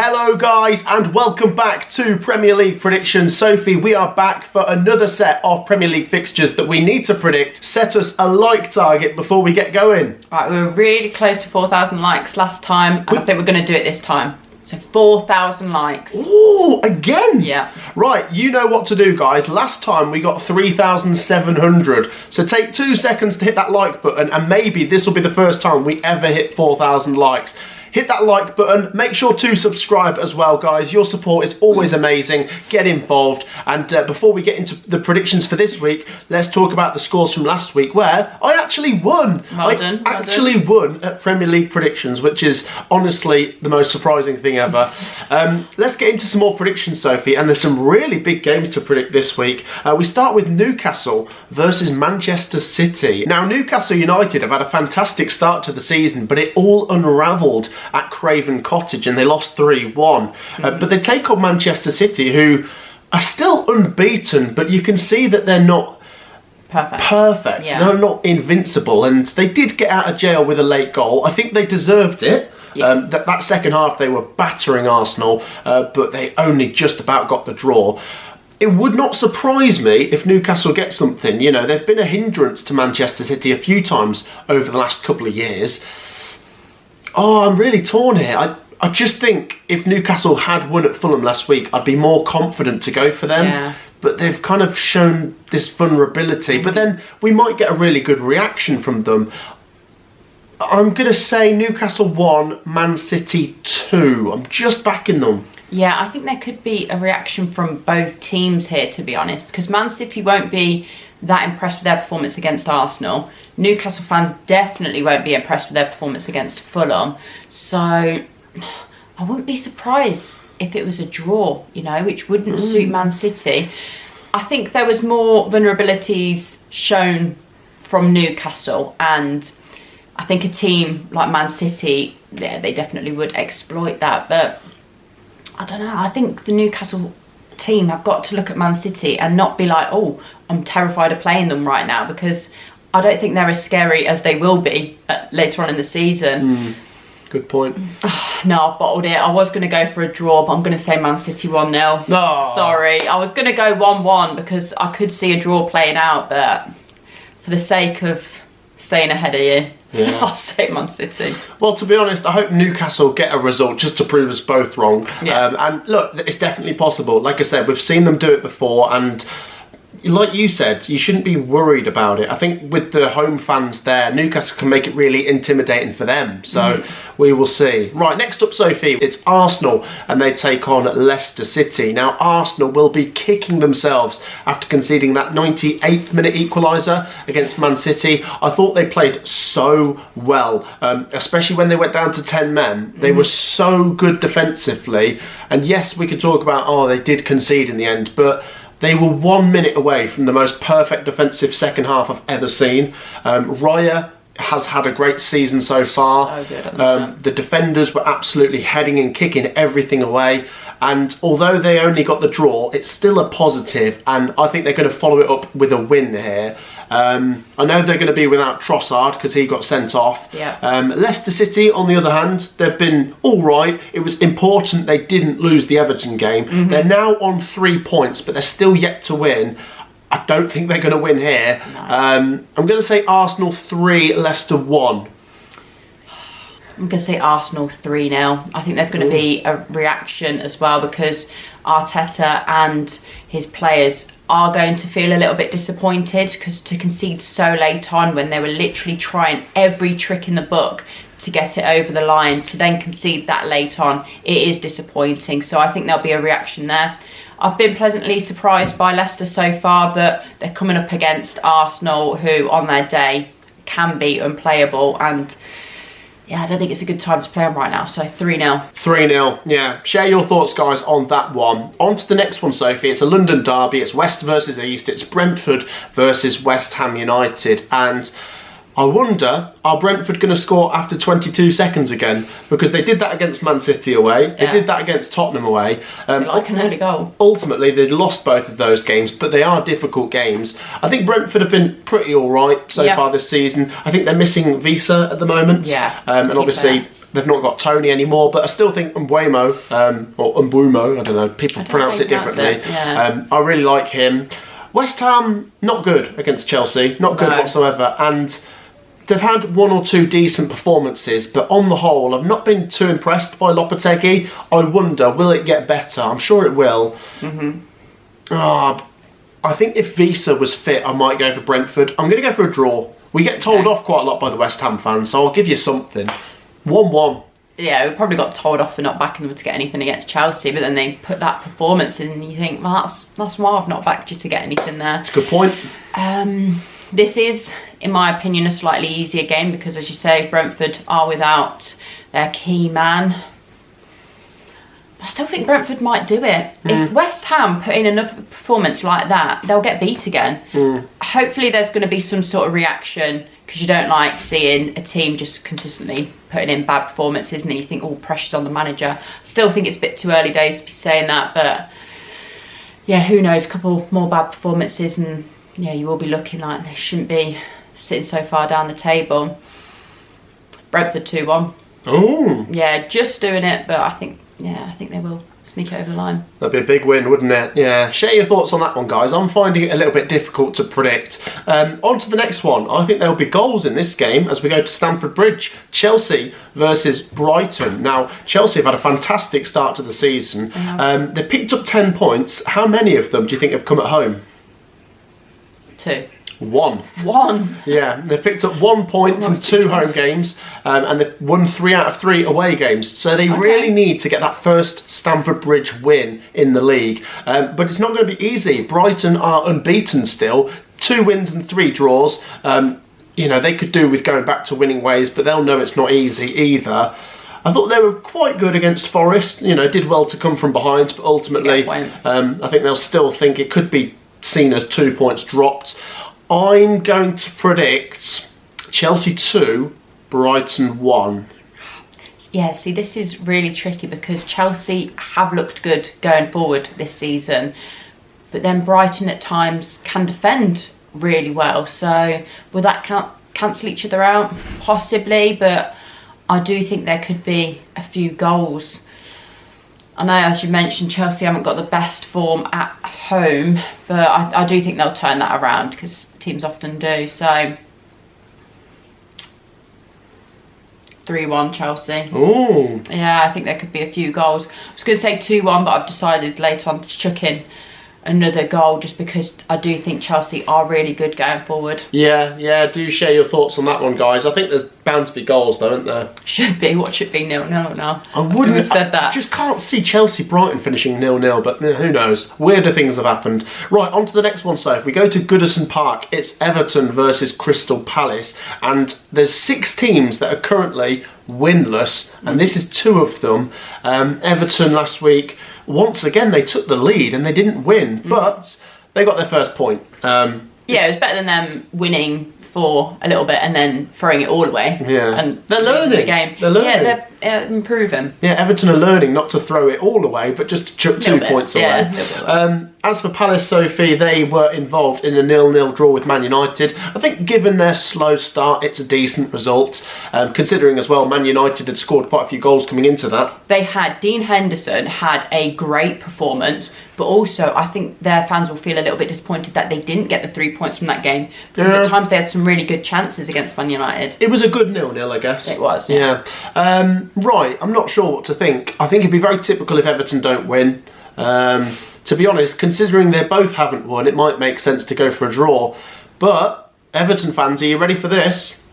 Hello guys and welcome back to Premier League predictions. Sophie, we are back for another set of Premier League fixtures that we need to predict. Set us a like target before we get going. Right, we were really close to 4,000 likes last time and I think we're going to do it this time. So 4,000 likes. Ooh, again? Yeah. Right, you know what to do guys. Last time we got 3,700. So take 2 seconds to hit that like button and maybe this will be the first time we ever hit 4,000 likes. Hit that like button, make sure to subscribe as well guys, your support is always amazing, get involved, and before we get into the predictions for this week, let's talk about the scores from last week where I actually won. Well done. Won at Premier League predictions, which is honestly the most surprising thing ever. Let's get into some more predictions, Sophie, and there's some really big games to predict this week. We start with Newcastle versus Manchester City. Now Newcastle United have had a fantastic start to the season, but it all unravelled at Craven Cottage and they lost 3-1. But they take on Manchester City, who are still unbeaten, but you can see that they're not perfect. Yeah. They're not invincible, and they did get out of jail with a late goal. I think they deserved it. Yes. That second half they were battering Arsenal, but they only just about got the draw. It would not surprise me if Newcastle get something. You know, they've been a hindrance to Manchester City a few times over the last couple of years. Oh, I'm really torn here. I just think if Newcastle had won at Fulham last week, I'd be more confident to go for them. Yeah. But they've kind of shown this vulnerability. But then we might get a really good reaction from them. I'm going to say Newcastle 1, Man City 2. I'm just backing them. Yeah, I think there could be a reaction from both teams here, to be honest, because Man City won't be that impressed with their performance against Arsenal. Newcastle fans definitely won't be impressed with their performance against Fulham. So I wouldn't be surprised if it was a draw, you know, which wouldn't suit Man City. I think there was more vulnerabilities shown from Newcastle, and I think a team like Man City, yeah, they definitely would exploit that. But I don't know, I think the Newcastle team have got to look at Man City and not be like, oh, I'm terrified of playing them right now, because I don't think they're as scary as they will be later on in the season. Good point. No, I've bottled it. I was going to go for a draw, but I'm going to say Man City 1-0. Oh. Sorry. I was going to go 1-1 because I could see a draw playing out, but for the sake of staying ahead of you, yeah. I'll say Man City. Well, to be honest, I hope Newcastle get a result just to prove us both wrong. Yeah. And look, it's definitely possible. Like I said, we've seen them do it before, and like you said, you shouldn't be worried about it. I think with the home fans there, Newcastle can make it really intimidating for them. So we will see. Right, next up, Sophie, it's Arsenal and they take on Leicester City. Now, Arsenal will be kicking themselves after conceding that 98th minute equaliser against Man City. I thought they played so well, especially when they went down to 10 men. They were so good defensively. And yes, we could talk about, oh, they did concede in the end, but they were 1 minute away from the most perfect defensive second half I've ever seen. Raya has had a great season so far. So good at that. The defenders were absolutely heading and kicking everything away. And although they only got the draw, it's still a positive, and I think they're going to follow it up with a win here. I know they're going to be without Trossard because he got sent off. Yeah. Leicester City, on the other hand, they've been all right. It was important they didn't lose the Everton game. They're now on 3 points, but they're still yet to win. I don't think they're going to win here. No. I'm going to say Arsenal 3, Leicester 1. I'm going to say Arsenal 3-0. I think there's going to be a reaction as well, because Arteta and his players are going to feel a little bit disappointed, because to concede so late on when they were literally trying every trick in the book to get it over the line, to then concede that late on, it is disappointing. So I think there'll be a reaction there. I've been pleasantly surprised by Leicester so far, but they're coming up against Arsenal, who on their day can be unplayable, and yeah, I don't think it's a good time to play them right now. So 3-0. 3-0, yeah. Share your thoughts, guys, on that one. On to the next one, Sophie. It's a London derby. It's West versus East. It's Brentford versus West Ham United. And I wonder, are Brentford going to score after 22 seconds again? Because they did that against Man City away. They did that against Tottenham away. Like an early goal. Ultimately, they'd lost both of those games, but they are difficult games. I think Brentford have been pretty all right so far this season. I think they're missing Visa at the moment. And obviously, they've not got Tony anymore, but I still think Mbeumo, or Mbumo, I don't know, people pronounce it differently. I really like him. West Ham, not good against Chelsea, not good whatsoever, and they've had one or two decent performances, but on the whole, I've not been too impressed by Lopetegui. I wonder, will it get better? I'm sure it will. I think if Visa was fit, I might go for Brentford. I'm going to go for a draw. We get told off quite a lot by the West Ham fans, so I'll give you something. 1-1. Yeah, we probably got told off for not backing them to get anything against Chelsea, but then they put that performance in and you think, well, that's why I've not backed you to get anything there. That's a good point. This is, in my opinion, a slightly easier game because, as you say, Brentford are without their key man. I still think Brentford might do it. If West Ham put in another performance like that, they'll get beat again. Hopefully there's going to be some sort of reaction because you don't like seeing a team just consistently putting in bad performances and then you think, oh, pressure's on the manager. Still think it's a bit too early days to be saying that, but yeah, who knows, a couple more bad performances and yeah, you will be looking like they shouldn't be sitting so far down the table. Brentford 2-1. Oh. Yeah, just doing it, but I think they will sneak it over the line. That'd be a big win, wouldn't it? Yeah. Share your thoughts on that one, guys. I'm finding it a little bit difficult to predict. On to the next one. I think there'll be goals in this game as we go to Stamford Bridge. Chelsea versus Brighton. Now, Chelsea have had a fantastic start to the season. They picked up 10 points. How many of them do you think have come at home? 2. 1. Yeah, they've picked up 1 point from 2 home games and they've won 3 out of 3 away games. So they really need to get that first Stamford Bridge win in the league. But it's not going to be easy. Brighton are unbeaten still. 2 wins and 3 draws. They could do with going back to winning ways, but they'll know it's not easy either. I thought they were quite good against Forest. Did well to come from behind, but ultimately I think they'll still think it could be seen as 2 points dropped. I'm going to predict Chelsea 2, Brighton 1. Yeah, see, this is really tricky because Chelsea have looked good going forward this season, but then Brighton at times can defend really well. So will that cancel each other out? Possibly, but I do think there could be a few goals. I know, as you mentioned, Chelsea haven't got the best form at home, but I do think they'll turn that around because teams often do. So 3-1 Chelsea. Ooh. Yeah, I think there could be a few goals. I was going to say 2-1, but I've decided later on to chuck in another goal just because I do think Chelsea are really good going forward. Yeah, do share your thoughts on that one, guys. I think there's bound to be goals though, isn't there? Should be. What should be 0-0 now? I wouldn't have said that. I just can't see Chelsea Brighton finishing 0-0, but who knows? Weirder things have happened. Right, on to the next one. So if we go to Goodison Park, it's Everton versus Crystal Palace, and there's 6 teams that are currently winless, and this is 2 of them. Everton last week, once again they took the lead and they didn't win, but they got their first point. Yeah, it was better than them winning for a little bit and then throwing it all away. Yeah, and they're learning. The game. They're learning. Yeah, they're improving. Yeah, Everton are learning not to throw it all away, but just to chuck 2 points away. Yeah, as for Palace, Sophie, they were involved in a 0-0 draw with Man United. I think given their slow start, it's a decent result, considering as well Man United had scored quite a few goals coming into that. They had, Dean Henderson had a great performance, but also I think their fans will feel a little bit disappointed that they didn't get the 3 points from that game, because at times they had some really good chances against Man United. It was a good 0-0, I guess. It was, yeah. Right, I'm not sure what to think. I think it'd be very typical if Everton don't win. To be honest, considering they both haven't won, it might make sense to go for a draw. But, Everton fans, are you ready for this?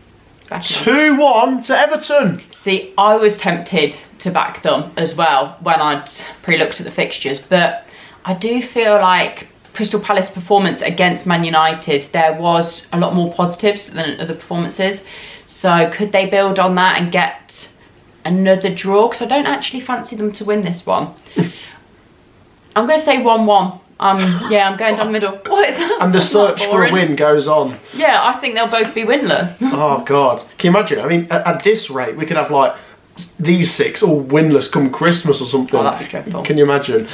2-1 to Everton. See, I was tempted to back them as well when I'd pre-looked at the fixtures, but I do feel like Crystal Palace performance against Man United, there was a lot more positives than other performances. So could they build on that and get another draw? Because I don't actually fancy them to win this one. I'm going to say 1-1 I'm going down the middle. What? And the search for a win goes on. Yeah, I think they'll both be winless. Oh, God. Can you imagine? I mean, at this rate, we could have, like, these 6 all winless come Christmas or something. Oh, that'd be dreadful. Can you imagine?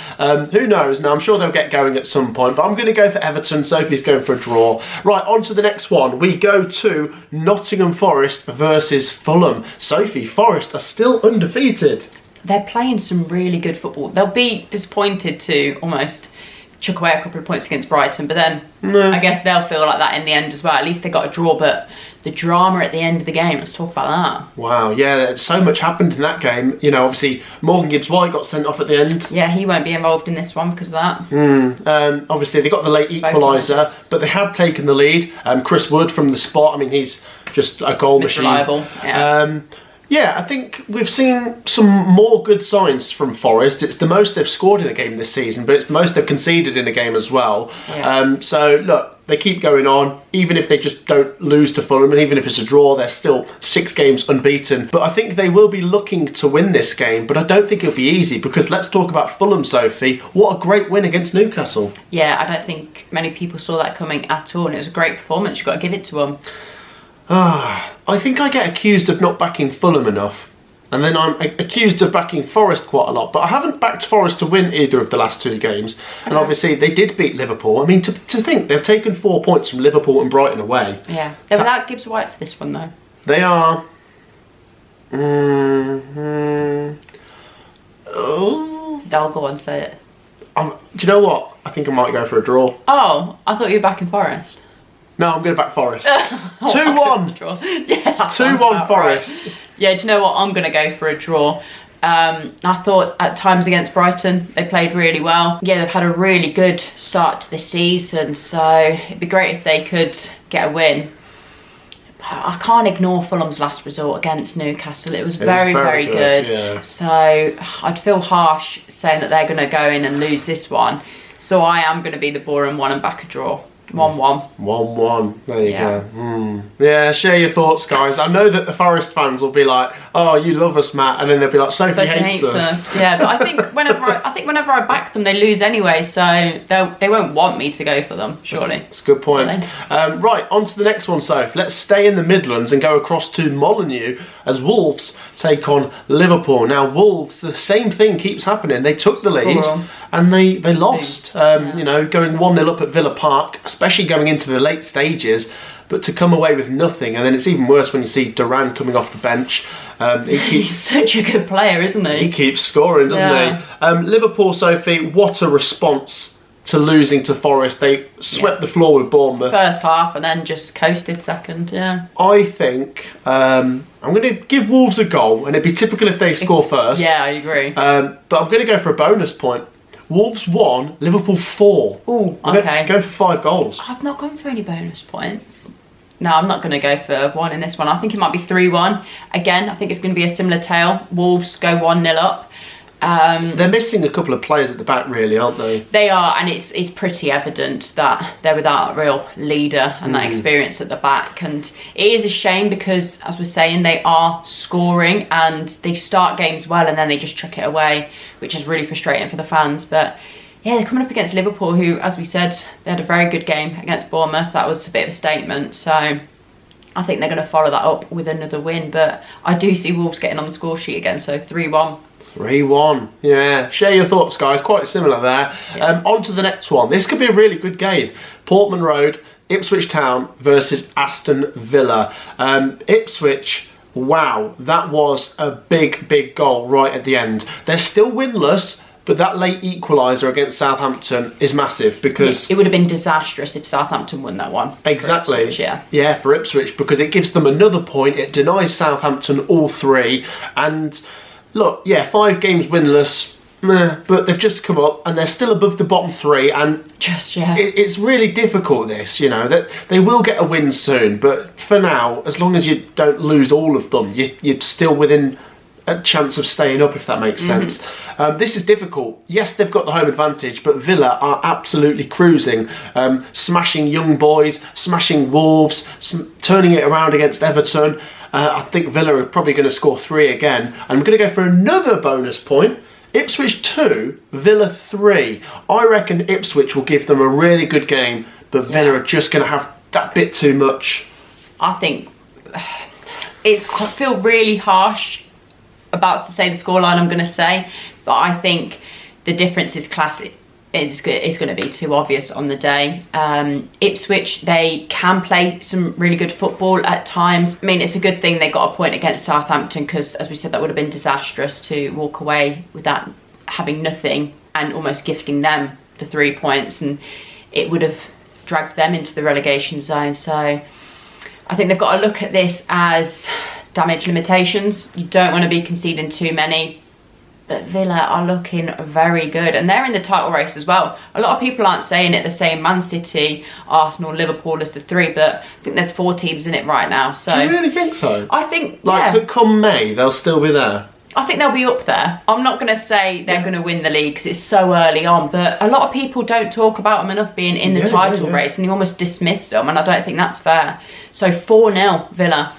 Who knows? Now, I'm sure they'll get going at some point, but I'm going to go for Everton. Sophie's going for a draw. Right, on to the next one. We go to Nottingham Forest versus Fulham. Sophie, Forest are still undefeated. They're playing some really good football. They'll be disappointed to almost chuck away a couple of points against Brighton, but then I guess they'll feel like that in the end as well. At least they got a draw, but the drama at the end of the game, let's talk about that. Wow, yeah, so much happened in that game. You know, obviously, Morgan Gibbs-White got sent off at the end. Yeah, he won't be involved in this one because of that. Obviously, they got the late equaliser, but they had taken the lead. Chris Wood from the spot, I mean, he's just a goal machine. Reliable, yeah. Yeah, I think we've seen some more good signs from Forest. It's the most they've scored in a game this season, but it's the most they've conceded in a game as well. Yeah. So, look, they keep going on. Even if they just don't lose to Fulham, and even if it's a draw, they're still 6 games unbeaten. But I think they will be looking to win this game, but I don't think it'll be easy, because let's talk about Fulham, Sophie. What a great win against Newcastle. Yeah, I don't think many people saw that coming at all, and it was a great performance. You've got to give it to them. I think I get accused of not backing Fulham enough, and then I'm accused of backing Forest quite a lot, but I haven't backed Forest to win either of the last 2 games, and obviously they did beat Liverpool. I mean, to think they've taken 4 points from Liverpool and Brighton away. Yeah, they're without Gibbs-White for this one though. They are. Oh. They'll go and say it. Do you know what? I think I might go for a draw. Oh, I thought you were backing Forest. No, I'm going to back Forest. 2-1. Yeah, 2-1 Forest. Right. Yeah, do you know what? I'm going to go for a draw. I thought at times against Brighton, they played really well. Yeah, they've had a really good start to the season, so it'd be great if they could get a win. I can't ignore Fulham's last result against Newcastle. It was very, very good. Yeah. So I'd feel harsh saying that they're going to go in and lose this one. So I am going to be the boring one and back a draw. 1-1. 1-1. There you go. Yeah, share your thoughts, guys. I know that the Forest fans will be like, "Oh, you love us, Matt," and then they'll be like, "Sophie hates us." Yeah, but I think whenever I back them, they lose anyway, so they won't want me to go for them. Surely. That's a good point. Right, on to the next one, Soph. Let's stay in the Midlands and go across to Molineux as Wolves take on Liverpool. Now, Wolves, the same thing keeps happening. They took the lead and they lost. You know, going 1-0 up at Villa Park, especially going into the late stages, but to come away with nothing. And then it's even worse when you see Duran coming off the bench. He's such a good player, isn't he? He keeps scoring, doesn't he? Liverpool, Sophie, what a response to losing to Forest. They swept the floor with Bournemouth. First half and then just coasted second, yeah. I think I'm going to give Wolves a goal, and it'd be typical if they score first. Yeah, I agree. But I'm going to go for a bonus point. Wolves 1, Liverpool 4. Ooh, okay. Go for 5 goals. I've not gone for any bonus points. No, I'm not going to go for 1 in this one. I think it might be 3-1. Again, I think it's going to be a similar tale. Wolves go 1-0 up. They're missing a couple of players at the back, really, aren't they? They are, and it's pretty evident that they're without a real leader and that experience at the back. And it is a shame because, as we're saying, they are scoring and they start games well and then they just chuck it away, which is really frustrating for the fans. But yeah, they're coming up against Liverpool, who, as we said, they had a very good game against Bournemouth. That was a bit of a statement. So I think they're going to follow that up with another win. But I do see Wolves getting on the score sheet again, so 3-1. 3-1, yeah. Share your thoughts, guys. Quite similar there. Yeah. On to the next one. This could be a really good game. Portman Road, Ipswich Town versus Aston Villa. Ipswich, wow, that was a big, big goal right at the end. They're still winless, but that late equaliser against Southampton is massive because... It would have been disastrous if Southampton won that one. Exactly. For Ipswich, yeah, for Ipswich, because it gives them another point. It denies Southampton all 3. And... Look, yeah, 5 games winless, but they've just come up and they're still above the bottom 3. And it's really difficult, this, you know, that they will get a win soon. But for now, as long as you don't lose all of them, you're still within a chance of staying up, if that makes sense. This is difficult. Yes, they've got the home advantage, but Villa are absolutely cruising, smashing young boys, smashing Wolves, turning it around against Everton. I think Villa are probably going to score 3 again. I'm going to go for another bonus point. Ipswich 2, Villa 3. I reckon Ipswich will give them a really good game, but Villa are just going to have that bit too much. I think I feel really harsh about to say the scoreline I'm going to say, but I think the difference is classic. It's going to be too obvious on the day. Ipswich, they can play some really good football at times. I mean, it's a good thing they got a point against Southampton because, as we said, that would have been disastrous to walk away with that, having nothing and almost gifting them the 3 points, and it would have dragged them into the relegation zone. So I think they've got to look at this as damage limitations. You don't want to be conceding too many. But Villa are looking very good, and they're in the title race as well. A lot of people aren't saying it the same, Man City, Arsenal, Liverpool as the 3, but I think there's 4 teams in it right now. So do you really think so? I think, come May, they'll still be there. I think they'll be up there. I'm not going to say they're going to win the league because it's so early on, but a lot of people don't talk about them enough being in the title race, and you almost dismiss them, and I don't think that's fair. So 4-0 Villa.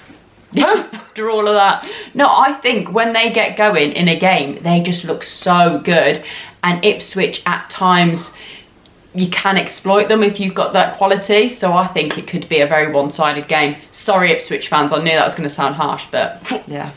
After all of that. No, I think when they get going in a game, they just look so good. And Ipswich, at times, you can exploit them if you've got that quality. So I think it could be a very one-sided game. Sorry, Ipswich fans. I knew that was going to sound harsh, but yeah.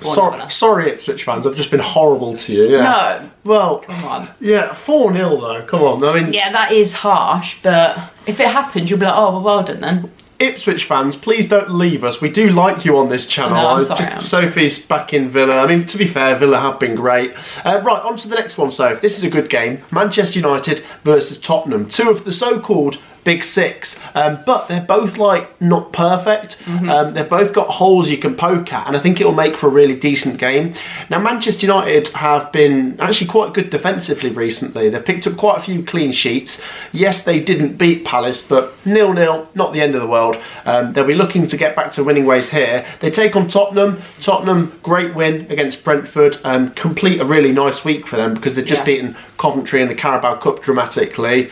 Sorry, Ipswich fans. I've just been horrible to you. Yeah. No. Well, come on. Yeah, 4-0 though. Come on. I mean, yeah, that is harsh, but if it happens, you'll be like, oh, well done then. Ipswich fans, please don't leave us. We do like you on this channel. No, I'm sorry, Sophie's back in Villa. I mean, to be fair, Villa have been great. Right, on to the next one, Soph. This is a good game. Manchester United versus Tottenham. 2 of the so-called Big 6, but they're both not perfect. They've both got holes you can poke at, and I think it'll make for a really decent game. Now, Manchester United have been actually quite good defensively recently. They've picked up quite a few clean sheets. Yes, they didn't beat Palace, but 0-0, not the end of the world. They'll be looking to get back to winning ways here. They take on Tottenham. Tottenham, great win against Brentford. Complete a really nice week for them because they've just beaten Coventry in the Carabao Cup dramatically.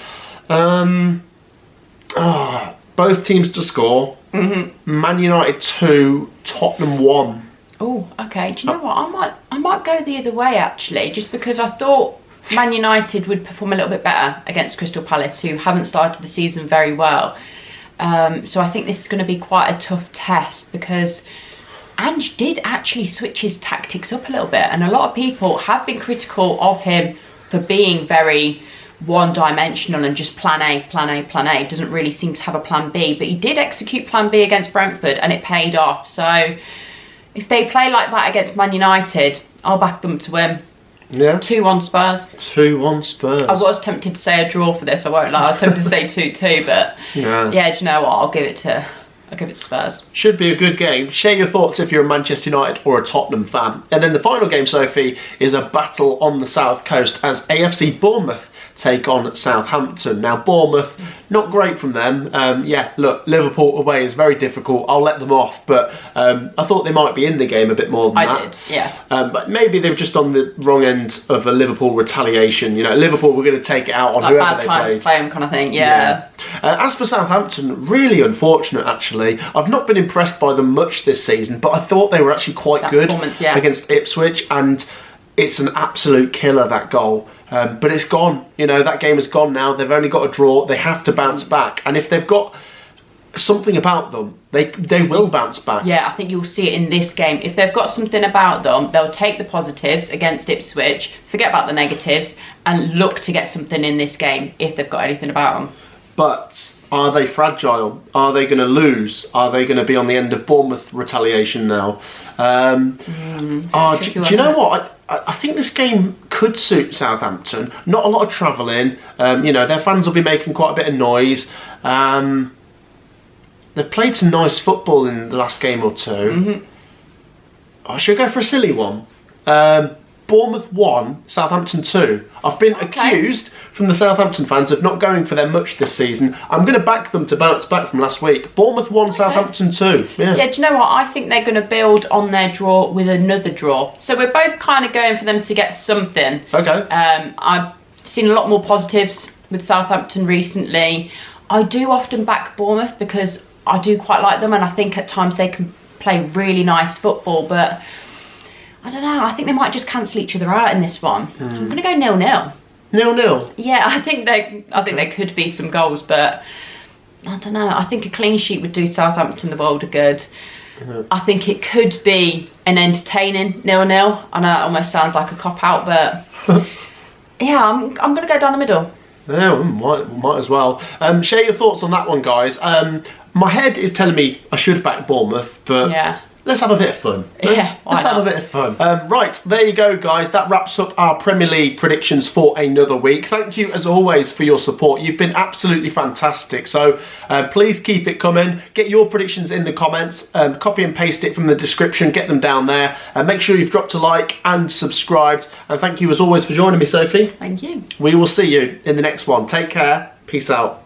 Both teams to score. Man United 2, Tottenham 1. Oh, okay. Do you know what? I might go the other way actually, just because I thought Man United would perform a little bit better against Crystal Palace, who haven't started the season very well. So I think this is going to be quite a tough test because Ange did actually switch his tactics up a little bit, and a lot of people have been critical of him for being very one-dimensional and just plan A, doesn't really seem to have a plan B, but he did execute plan B against Brentford and it paid off. So if they play like that against Man United, I'll back them to win. Yeah. 2-1 Spurs. 2-1 Spurs. I was tempted to say a draw for this, I won't lie. I was tempted to say 2-2, but yeah, do you know what? I'll give it to Spurs. Should be a good game. Share your thoughts if you're a Manchester United or a Tottenham fan. And then the final game, Sophie, is a battle on the south coast as AFC Bournemouth take on Southampton. Now, Bournemouth, not great from them. Look, Liverpool away is very difficult. I'll let them off, but I thought they might be in the game a bit more than that. I did, yeah. But maybe they were just on the wrong end of a Liverpool retaliation. You know, Liverpool were going to take it out on whoever bad they times played. Play them kind of thing, yeah. As for Southampton, really unfortunate actually. I've not been impressed by them much this season, but I thought they were actually quite good against Ipswich, and it's an absolute killer, that goal. But it's gone. You know, that game is gone now. They've only got a draw. They have to bounce back. And if they've got something about them, they will bounce back. Yeah, I think you'll see it in this game. If they've got something about them, they'll take the positives against Ipswich, forget about the negatives, and look to get something in this game if they've got anything about them. But are they fragile? Are they going to lose? Are they going to be on the end of Bournemouth retaliation now? Do you know what? I think this game could suit Southampton. Not a lot of travelling. Their fans will be making quite a bit of noise. They've played some nice football in the last game or two. Should I go for a silly one? Bournemouth 1, Southampton 2. I've been accused from the Southampton fans of not going for them much this season. I'm going to back them to bounce back from last week. Bournemouth 1, Southampton 2. Yeah, do you know what? I think they're going to build on their draw with another draw. So we're both kind of going for them to get something. Okay. I've seen a lot more positives with Southampton recently. I do often back Bournemouth because I do quite like them, and I think at times they can play really nice football, but I don't know. I think they might just cancel each other out in this one. I'm going to go 0-0. 0-0? Yeah, I think there could be some goals, but I don't know. I think a clean sheet would do Southampton the world of good. I think it could be an entertaining 0-0. I know it almost sounds like a cop-out, but yeah, I'm going to go down the middle. Yeah, might as well. Share your thoughts on that one, guys. My head is telling me I should back Bournemouth, but yeah. Let's have a bit of fun. Yeah, let's have a bit of fun. Right, there you go, guys. That wraps up our Premier League predictions for another week. Thank you, as always, for your support. You've been absolutely fantastic. So please keep it coming. Get your predictions in the comments. Copy and paste it from the description. Get them down there. Make sure you've dropped a like and subscribed. And thank you, as always, for joining me, Sophie. Thank you. We will see you in the next one. Take care. Peace out.